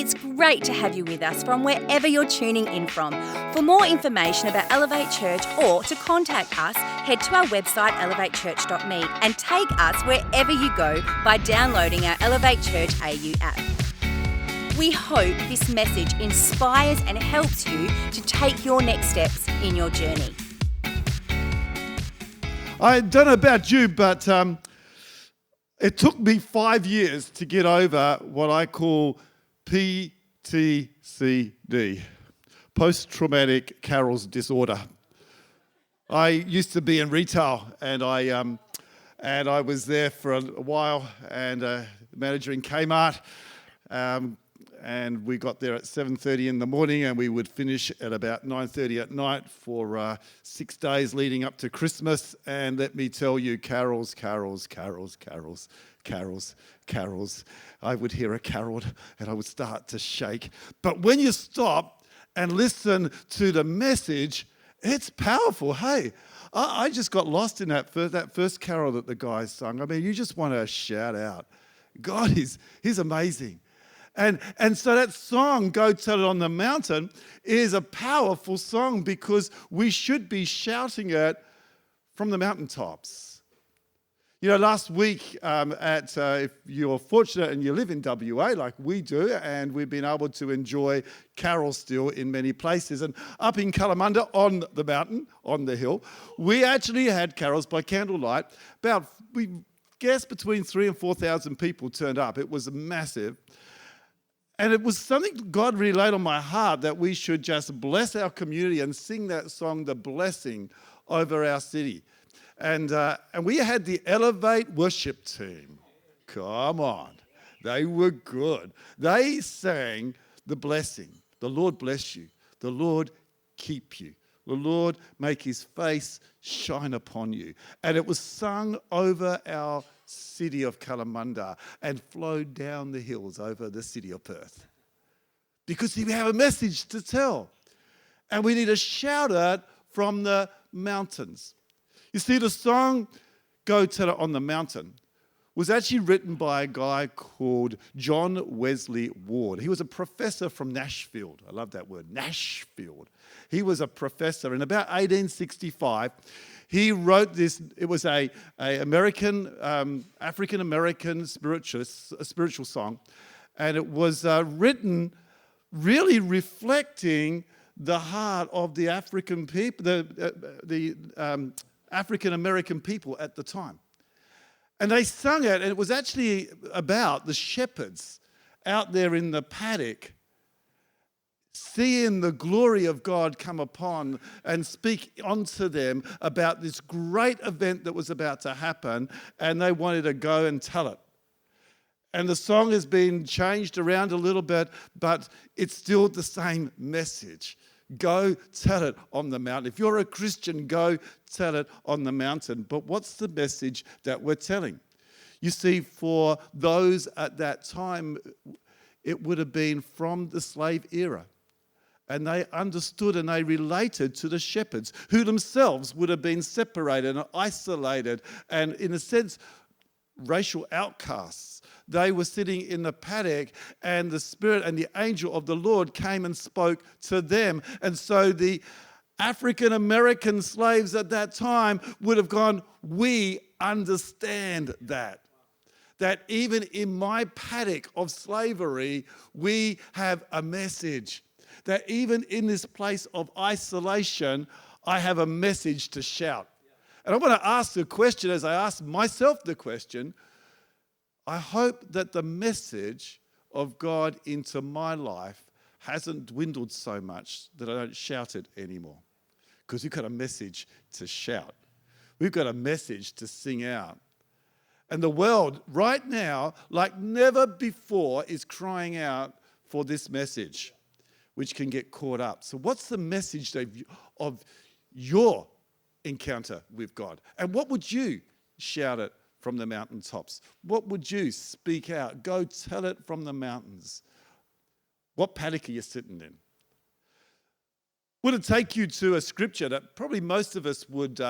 It's great to have you with us from wherever you're tuning in from. For more information about Elevate Church or to contact us, head to our website elevatechurch.me and take us wherever you go by downloading our Elevate Church AU app. We hope this message inspires and helps you to take your next steps in your journey. I don't know about you, but it took me 5 years to get over what I call PTCD, post-traumatic Carol's disorder. I used to be in retail, and I was there for a while, and manager in Kmart. And we got there at 7:30 in the morning, and we would finish at about 9:30 at night for 6 days leading up to Christmas. And let me tell you, carols. I would hear a carol, and I would start to shake. But when you stop and listen to the message, it's powerful. Hey, I just got lost in that first carol that the guys sung. I mean, you just want to shout out. God, He's amazing. And so that song, Go Tell It on the Mountain, is a powerful song because we should be shouting it from the mountaintops. You know, last week, if you're fortunate and you live in WA like we do, and we've been able to enjoy carols still in many places. And up in Kalamunda on the mountain, on the hill, we actually had carols by candlelight. We guess between 3,000 and 4,000 people turned up. It was massive. And it was something God really laid on my heart that we should just bless our community and sing that song, The Blessing, over our city. And we had the Elevate worship team. Come on. They were good. They sang The Blessing. The Lord bless you. The Lord keep you. The Lord make His face shine upon you. And it was sung over our city of Kalamunda and flowed down the hills over the city of Perth. Because we have a message to tell. And we need to shout it from the mountains. You see, the song Go Tell It on the Mountain was actually written by a guy called John Wesley Ward. He was a professor from Nashville. I love that word, Nashville. He was a professor. In about 1865, he wrote this. It was a African-American spiritual song. And it was written really reflecting the heart of the African people, the African-American people at the time. And they sung it, and it was actually about the shepherds out there in the paddock seeing the glory of God come upon and speak onto them about this great event that was about to happen, and they wanted to go and tell it. And the song has been changed around a little bit, but it's still the same message. Go tell it on the mountain. If you're a Christian, go tell it on the mountain. But what's the message that we're telling? You see, for those at that time, it would have been from the slave era. And they understood and they related to the shepherds, who themselves would have been separated and isolated and, in a sense, racial outcasts. They were sitting in the paddock, and the Spirit and the angel of the Lord came and spoke to them. And so the African-American slaves at that time would have gone, we understand that. That even in my paddock of slavery, we have a message. That even in this place of isolation, I have a message to shout. And I want to ask the question, as I ask myself the question, I hope that the message of God into my life hasn't dwindled so much that I don't shout it anymore. Because we've got a message to shout. We've got a message to sing out. And the world right now, like never before, is crying out for this message, which can get caught up. So what's the message of your encounter with God? And what would you shout it from the mountaintops? What would you speak out? Go tell it from the mountains. What paddock are you sitting in? Would it take you to a scripture that probably most of us would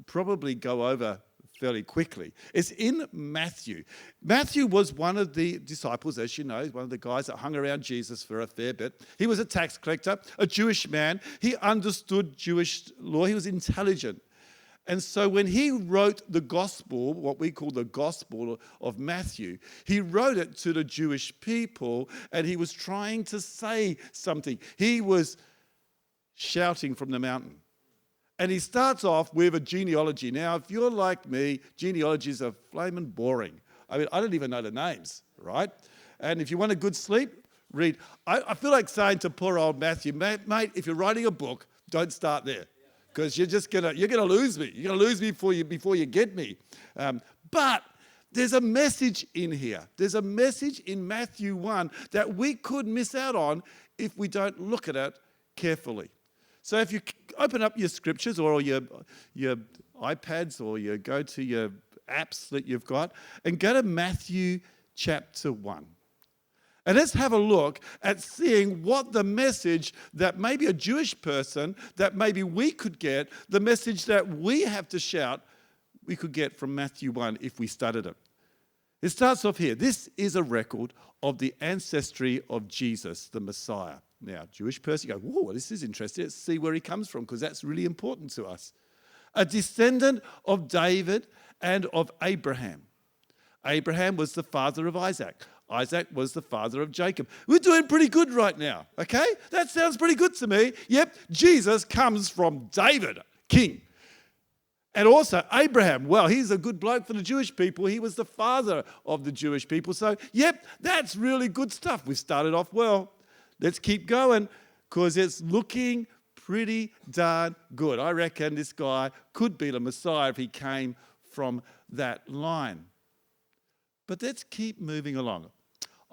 probably go over fairly quickly. It's in Matthew. Matthew was one of the disciples, as you know, one of the guys that hung around Jesus for a fair bit. He was a tax collector, a Jewish man. He understood Jewish law. He was intelligent. And so when he wrote the gospel, what we call the gospel of Matthew, he wrote it to the Jewish people, and he was trying to say something. He was shouting from the mountain. And he starts off with a genealogy. Now, if you're like me, genealogies are flaming boring. I mean, I don't even know the names, right? And if you want a good sleep, read. I feel like saying to poor old Matthew, mate, if you're writing a book, don't start there, because you're gonna lose me. You're gonna lose me before you get me. But there's a message in here. There's a message in Matthew 1 that we could miss out on if we don't look at it carefully. So if you open up your scriptures or your iPads, or you go to your apps that you've got and go to Matthew chapter 1. And let's have a look at seeing what the message that maybe a Jewish person, that maybe we could get, the message that we have to shout, we could get from Matthew 1 if we studied it. It starts off here. This is a record of the ancestry of Jesus, the Messiah. Now, Jewish person, you go, whoa, this is interesting. Let's see where he comes from, because that's really important to us. A descendant of David and of Abraham. Abraham was the father of Isaac. Isaac was the father of Jacob. We're doing pretty good right now, okay? That sounds pretty good to me. Yep, Jesus comes from David, king. And also Abraham, well, he's a good bloke for the Jewish people. He was the father of the Jewish people. So, yep, that's really good stuff. We started off well. Let's keep going, because it's looking pretty darn good. I reckon this guy could be the Messiah if he came from that line. But let's keep moving along.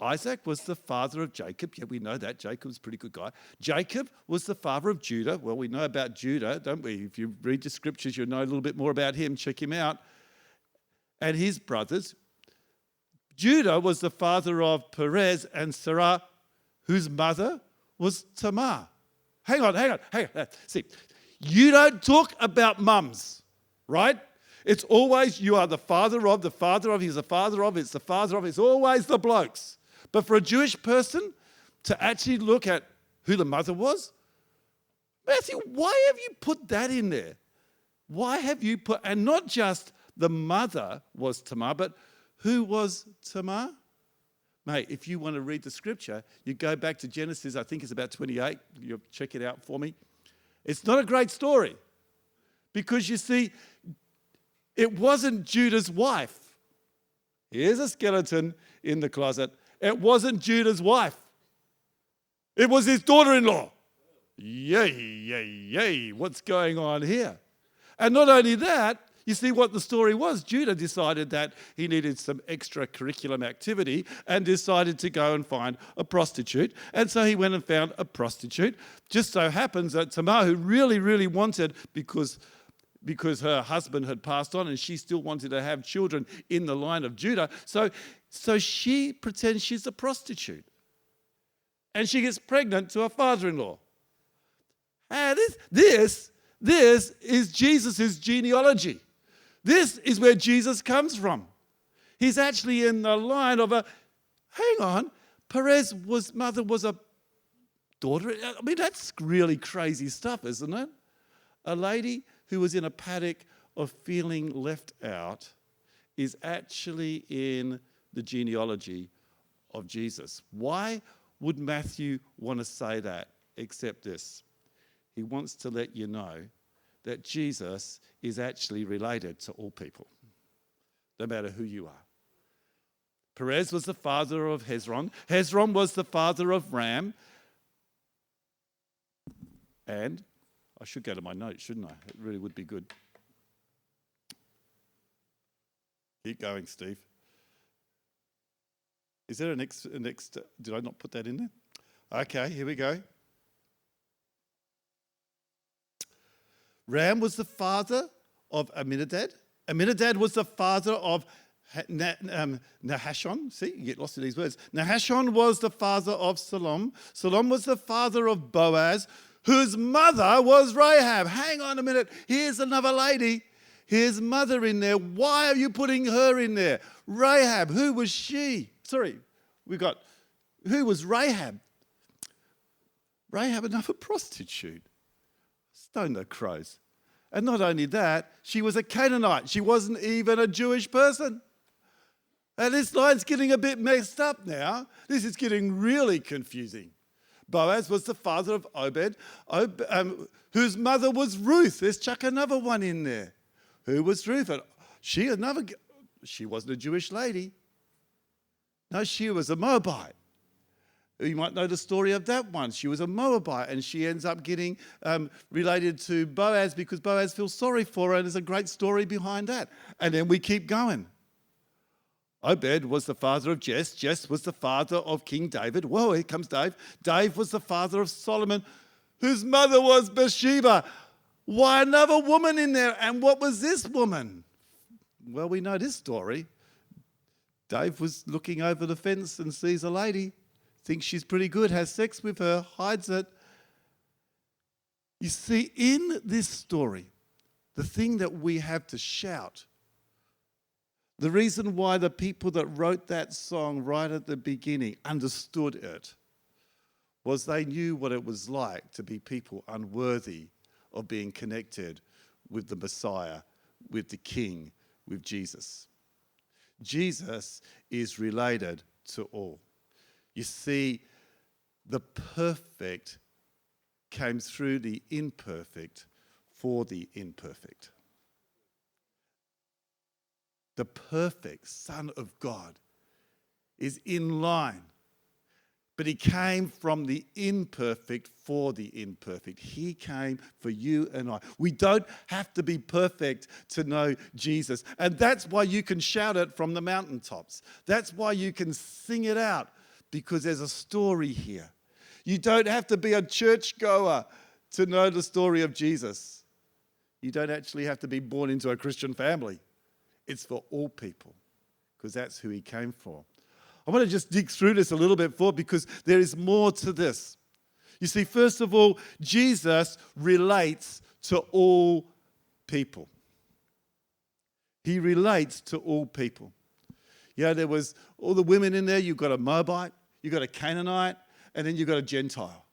Isaac was the father of Jacob. Yeah, we know that. Jacob's a pretty good guy. Jacob was the father of Judah. Well, we know about Judah, don't we? If you read the scriptures, you'll know a little bit more about him. Check him out. And his brothers. Judah was the father of Perez and Sarah, whose mother was Tamar. Hang on. See, you don't talk about mums, right? It's always you are the father of, he's the father of, it's the father of, it's always the blokes. But for a Jewish person to actually look at who the mother was, Matthew, why have you put that in there? Why have you put, and not just the mother was Tamar, but who was Tamar? Mate, if you want to read the scripture, you go back to Genesis, I think it's about 28. You'll check it out for me. It's not a great story, because you see, it wasn't Judah's wife. Here's a skeleton in the closet. It wasn't Judah's wife. It was his daughter-in-law. Yay, what's going on here? And not only that, you see what the story was. Judah decided that he needed some extra curriculum activity and decided to go and find a prostitute. And so he went and found a prostitute. Just so happens that Tamar, who really, really wanted, because her husband had passed on and she still wanted to have children in the line of Judah. So she pretends she's a prostitute. And she gets pregnant to her father-in-law. And this is Jesus' genealogy. This is where Jesus comes from. He's actually in the line of Perez's mother was a daughter. I mean, that's really crazy stuff, isn't it? A lady who was in a paddock of feeling left out is actually in the genealogy of Jesus. Why would Matthew want to say that except this? He wants to let you know that Jesus is actually related to all people, no matter who you are. Perez was the father of Hezron. Hezron was the father of Ram. And I should go to my notes, shouldn't I? It really would be good. Keep going, Steve. Is there a next? Did I not put that in there? Okay, here we go. Ram was the father of Amminadab. Amminadab was the father of Nahashon. See, you get lost in these words. Nahashon was the father of Salom. Salom was the father of Boaz, whose mother was Rahab. Hang on a minute. Here's another lady. his mother in there. Why are you putting her in there? Rahab, who was she? Who was Rahab? Rahab, another prostitute. Stone the crows. And not only that, she was a Canaanite. She wasn't even a Jewish person. And this line's getting a bit messed up now. This is getting really confusing. Boaz was the father of Obed, whose mother was Ruth. Let's chuck another one in there. Who was Ruth? She wasn't a Jewish lady. No, she was a Moabite. You might know the story of that one. She was a Moabite, and she ends up getting related to Boaz because Boaz feels sorry for her, and there's a great story behind that. And then we keep going. Obed was the father of Jess. Jess was the father of King David. Whoa, here comes Dave. Dave was the father of Solomon, whose mother was Bathsheba. Why another woman in there? And what was this woman? Well, we know this story. Dave was looking over the fence and sees a lady, thinks she's pretty good, has sex with her, hides it. You see, in this story, the thing that we have to shout, the reason why the people that wrote that song right at the beginning understood it was they knew what it was like to be people unworthy of being connected with the Messiah, with the King, with Jesus. Jesus is related to all. You see, the perfect came through the imperfect for the imperfect. The perfect Son of God is in line, but he came from the imperfect for the imperfect. He came for you and I. We don't have to be perfect to know Jesus. And that's why you can shout it from the mountaintops. That's why you can sing it out, because there's a story here. You don't have to be a churchgoer to know the story of Jesus. You don't actually have to be born into a Christian family. It's for all people, because that's who he came for. I want to just dig through this a little bit more, because there is more to this. You see, first of all, Jesus relates to all people. He relates to all people. Yeah, there was all the women in there. You've got a Moabite, you've got a Canaanite, and then you've got a Gentile.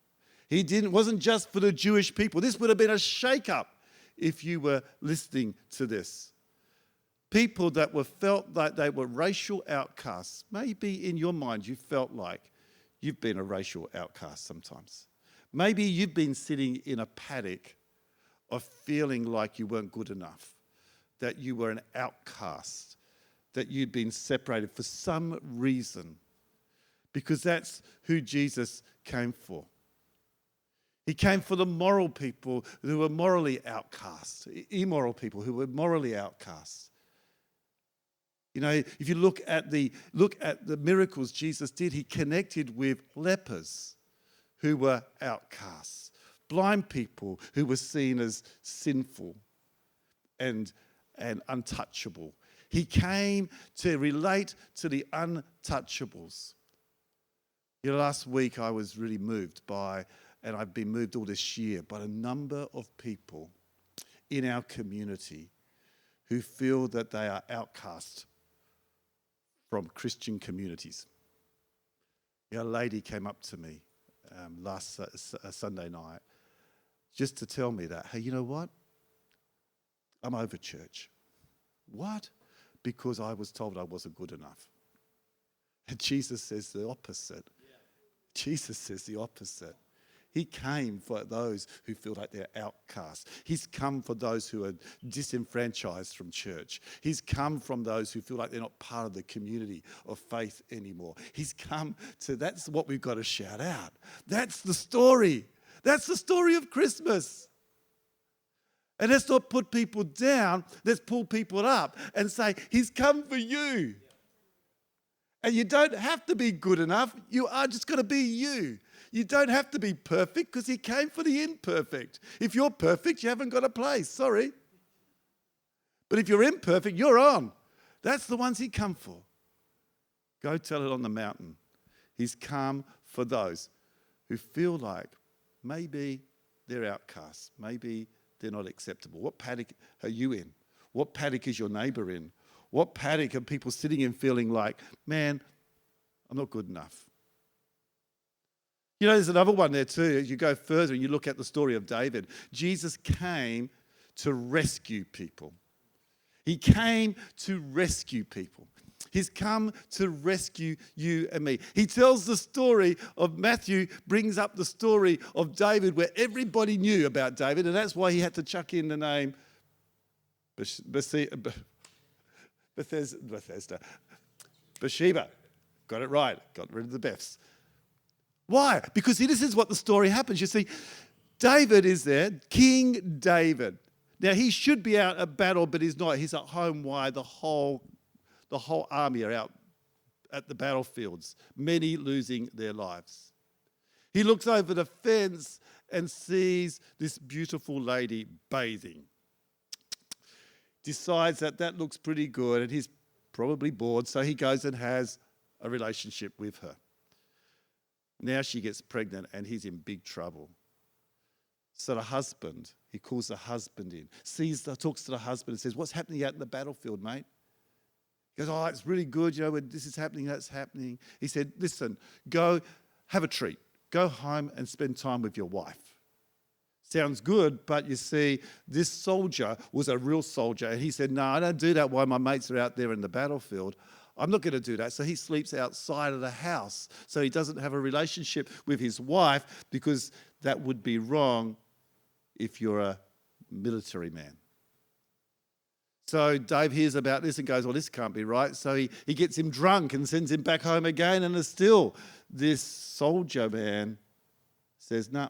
Wasn't just for the Jewish people. This would have been a shake-up if you were listening to this. People that felt like they were racial outcasts. Maybe in your mind you felt like you've been a racial outcast sometimes. Maybe you've been sitting in a paddock of feeling like you weren't good enough, that you were an outcast, that you'd been separated for some reason, because that's who Jesus came for. He came for the moral people who were morally outcast, immoral people who were morally outcast. You know, if you look at the miracles Jesus did, he connected with lepers who were outcasts, blind people who were seen as sinful and untouchable. He came to relate to the untouchables. You know, last week I was really moved by, and I've been moved all this year, by a number of people in our community who feel that they are outcast from Christian communities. You know, a lady came up to me last Sunday night just to tell me that, hey, you know what? I'm over church. What? Because I was told I wasn't good enough. And Jesus says the opposite. Yeah. Jesus says the opposite. He came for those who feel like they're outcasts. He's come for those who are disenfranchised from church. He's come from those who feel like they're not part of the community of faith anymore. He's come to, that's what we've got to shout out. That's the story. That's the story of Christmas. And let's not put people down. Let's pull people up and say, he's come for you. And you don't have to be good enough. You are just going to be you. You don't have to be perfect, because he came for the imperfect. If you're perfect, you haven't got a place. Sorry. But if you're imperfect, you're on. That's the ones he come for. Go tell it on the mountain. He's come for those who feel like maybe they're outcasts. Maybe they're not acceptable. What paddock are you in? What paddock is your neighbour in? What paddock are people sitting in feeling like, man, I'm not good enough? You know, there's another one there too. As you go further and you look at the story of David, Jesus came to rescue people. He came to rescue people. He's come to rescue you and me. He tells the story of Matthew, brings up the story of David where everybody knew about David, and that's why he had to chuck in the name Bethesda. Bathsheba. Got it right. Got rid of the Beths. Why? Because this is what the story happens. You see, David is there, King David. Now, he should be out at battle, but he's not. He's at home while the whole army are out at the battlefields, many losing their lives. He looks over the fence and sees this beautiful lady bathing. Decides that looks pretty good, and he's probably bored, so he goes and has a relationship with her. Now she gets pregnant, and he's in big trouble. So the husband, he calls the husband in, talks to the husband and says, what's happening out in the battlefield, mate? He goes, oh, it's really good, when this is happening, that's happening. He said, listen, go have a treat. Go home and spend time with your wife. Sounds good, but you see, this soldier was a real soldier. And he said, no, I don't do that while my mates are out there in the battlefield. I'm not going to do that. So he sleeps outside of the house. So he doesn't have a relationship with his wife, because that would be wrong if you're a military man. So Dave hears about this and goes, well, this can't be right. So he gets him drunk and sends him back home again. And still, this soldier man says, no,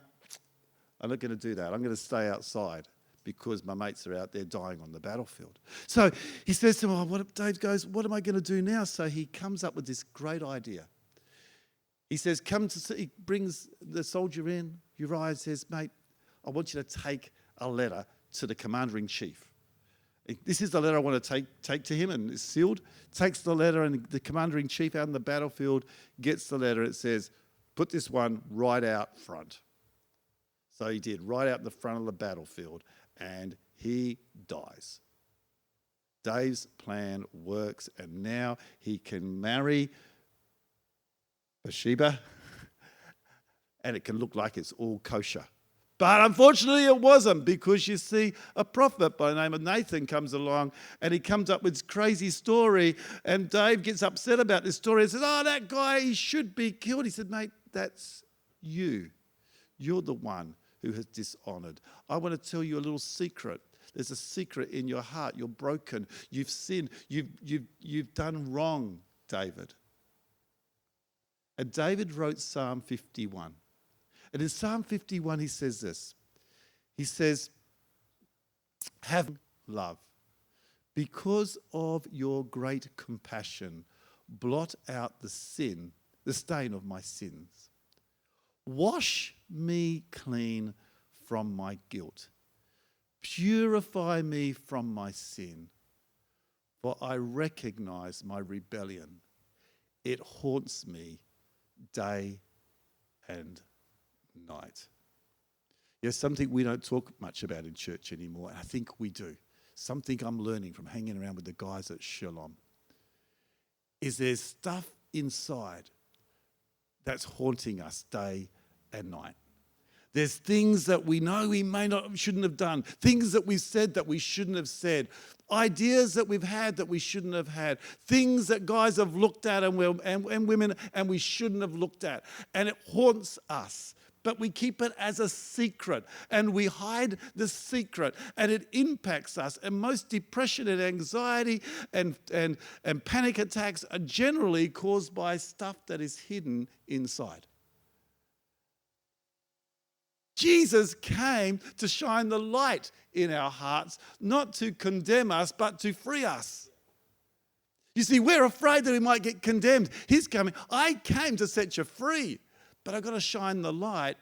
I'm not going to do that. I'm going to stay outside because my mates are out there dying on the battlefield. So he says to him, Dave goes, what am I going to do now? So he comes up with this great idea. He says, he brings the soldier in. Uriah says, mate, I want you to take a letter to the commander-in-chief. This is the letter I want to take to him, and it's sealed. Takes the letter, and the commander-in-chief out in the battlefield gets the letter. It says, put this one right out front. So he did, right out in the front of the battlefield, and he dies. Dave's plan works, and now he can marry Bathsheba, and it can look like it's all kosher. But unfortunately it wasn't, because you see, a prophet by the name of Nathan comes along, and he comes up with this crazy story, and Dave gets upset about this story and says, oh, that guy, he should be killed. He said, mate, that's you. You're the one who has dishonoured. I want to tell you a little secret. There's a secret in your heart. You're broken. You've sinned. You've done wrong, David. And David wrote Psalm 51. And in Psalm 51, he says this. He says, have love. Because of your great compassion, blot out the stain of my sins. Wash me clean from my guilt. Purify me from my sin. For I recognize my rebellion. It haunts me day and night. Yes, something we don't talk much about in church anymore, and I think we do. Something I'm learning from hanging around with the guys at Shalom is there's stuff inside that's haunting us day and night. There's things that we know we shouldn't have done, things that we've said that we shouldn't have said, ideas that we've had that we shouldn't have had, things that guys have looked at and women and we shouldn't have looked at. And it haunts us. But we keep it as a secret, and we hide the secret, and it impacts us. And most depression and anxiety and panic attacks are generally caused by stuff that is hidden inside. Jesus came to shine the light in our hearts, not to condemn us, but to free us. You see, we're afraid that we might get condemned. He's coming. I came to set you free. But I've got to shine the light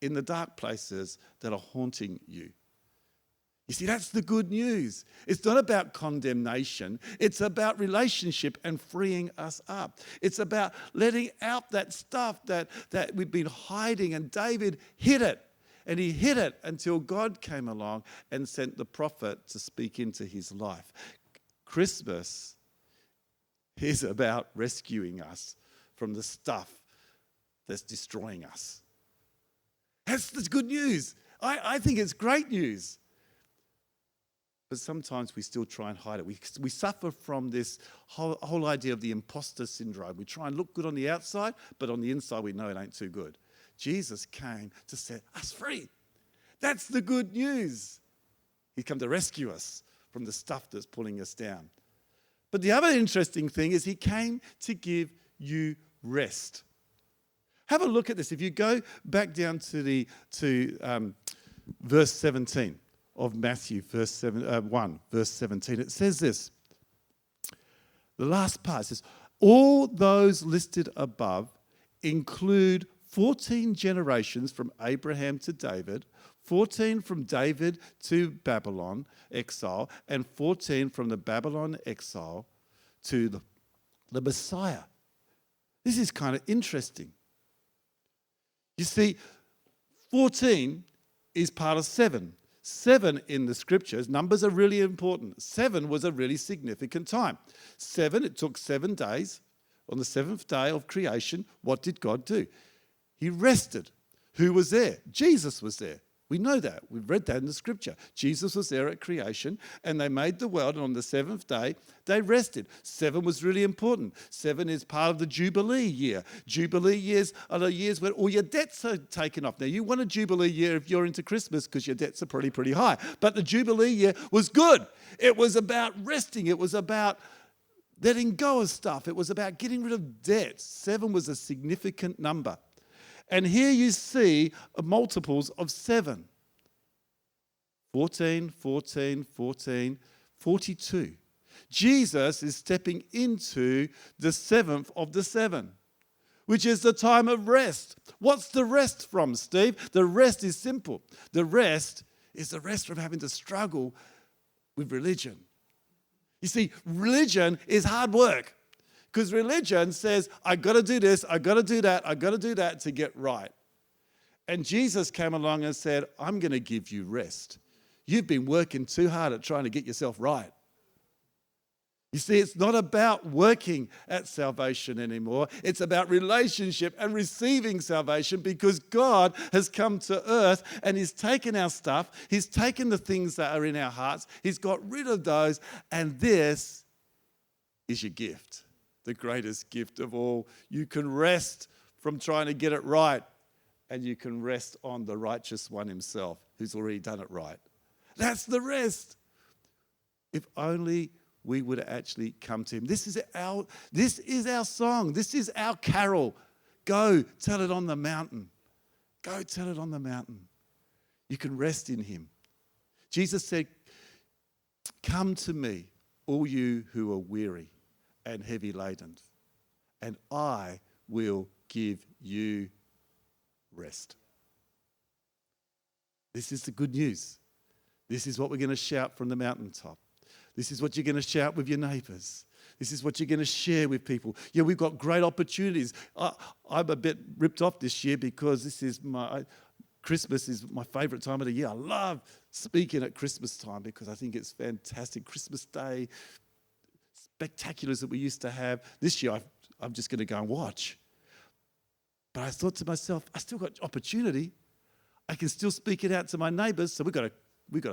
in the dark places that are haunting you. You see, that's the good news. It's not about condemnation. It's about relationship and freeing us up. It's about letting out that stuff that we've been hiding, and David hid it. And he hid it until God came along and sent the prophet to speak into his life. Christmas is about rescuing us from the stuff that's destroying us. That's the good news. I think it's great news. But sometimes we still try and hide it. We suffer from this whole idea of the imposter syndrome. We try and look good on the outside, but on the inside we know it ain't too good. Jesus came to set us free. That's the good news. He's come to rescue us from the stuff that's pulling us down. But the other interesting thing is he came to give you rest. Have a look at this. If you go back down to verse 17 of Matthew, 1, verse 17, it says this. The last part says, all those listed above include 14 generations from Abraham to David, 14 from David to Babylon exile, and 14 from the Babylon exile to the Messiah. This is kind of interesting. You see, 14 is part of 7. 7 in the scriptures, numbers are really important. 7 was a really significant time. 7, it took 7 days. On the 7th day of creation, what did God do? He rested. Who was there? Jesus was there. We know that. We've read that in the scripture. Jesus was there at creation, and they made the world, and on the 7th day, they rested. 7 was really important. 7 is part of the Jubilee year. Jubilee years are the years where all your debts are taken off. Now, you want a Jubilee year if you're into Christmas because your debts are pretty high. But the Jubilee year was good. It was about resting. It was about letting go of stuff. It was about getting rid of debts. 7 was a significant number. And here you see multiples of 7. 14, 14, 14, 42. Jesus is stepping into the 7th of the 7, which is the time of rest. What's the rest from, Steve? The rest is simple. The rest is the rest from having to struggle with religion. You see, religion is hard work. Because religion says, I've got to do this, I've got to do that, I've got to do that to get right. And Jesus came along and said, I'm going to give you rest. You've been working too hard at trying to get yourself right. You see, it's not about working at salvation anymore. It's about relationship and receiving salvation because God has come to earth and He's taken our stuff. He's taken the things that are in our hearts. He's got rid of those. And this is your gift. The greatest gift of all. You can rest from trying to get it right, and you can rest on the righteous one himself who's already done it right. That's the rest. If only we would actually come to him. This is our song. This is our carol. Go tell it on the mountain. Go tell it on the mountain. You can rest in him. Jesus said, come to me, all you who are weary and heavy laden, and I will give you rest. This is the good news. This is what we're going to shout from the mountaintop. This is what you're going to shout with your neighbours. This is what you're going to share with people. Yeah, we've got great opportunities. I'm a bit ripped off this year because Christmas is my favourite time of the year. I love speaking at Christmas time because I think it's fantastic. Christmas Day, spectaculars that we used to have. This year, I'm just going to go and watch. But I thought to myself, I still got opportunity. I can still speak it out to my neighbours. So we've got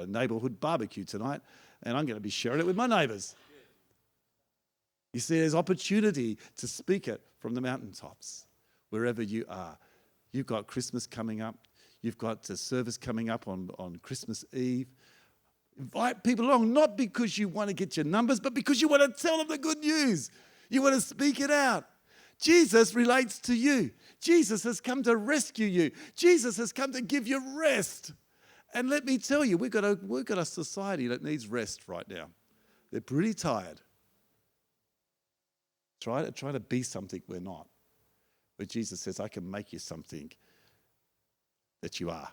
a neighbourhood barbecue tonight, and I'm going to be sharing it with my neighbours. You see, there's opportunity to speak it from the mountaintops, wherever you are. You've got Christmas coming up. You've got the service coming up on Christmas Eve. Invite people along, not because you want to get your numbers, but because you want to tell them the good news. You want to speak it out. Jesus relates to you. Jesus has come to rescue you. Jesus has come to give you rest. And let me tell you, we've got a society that needs rest right now. They're pretty tired. Try to be something we're not. But Jesus says, I can make you something that you are.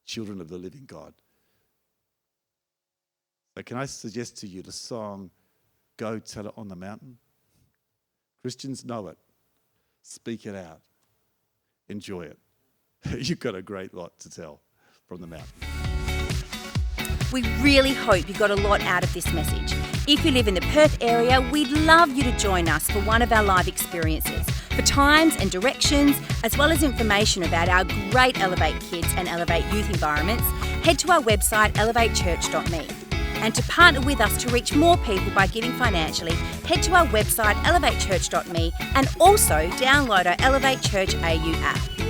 Children of the living God. So can I suggest to you the song, Go Tell It on the Mountain? Christians know it. Speak it out. Enjoy it. you've got a great lot to tell from the mountain. We really hope you got a lot out of this message. If you live in the Perth area, we'd love you to join us for one of our live experiences. For times and directions, as well as information about our great Elevate Kids and Elevate Youth environments, head to our website elevatechurch.me. And to partner with us to reach more people by giving financially, head to our website elevatechurch.me and also download our Elevate Church AU app.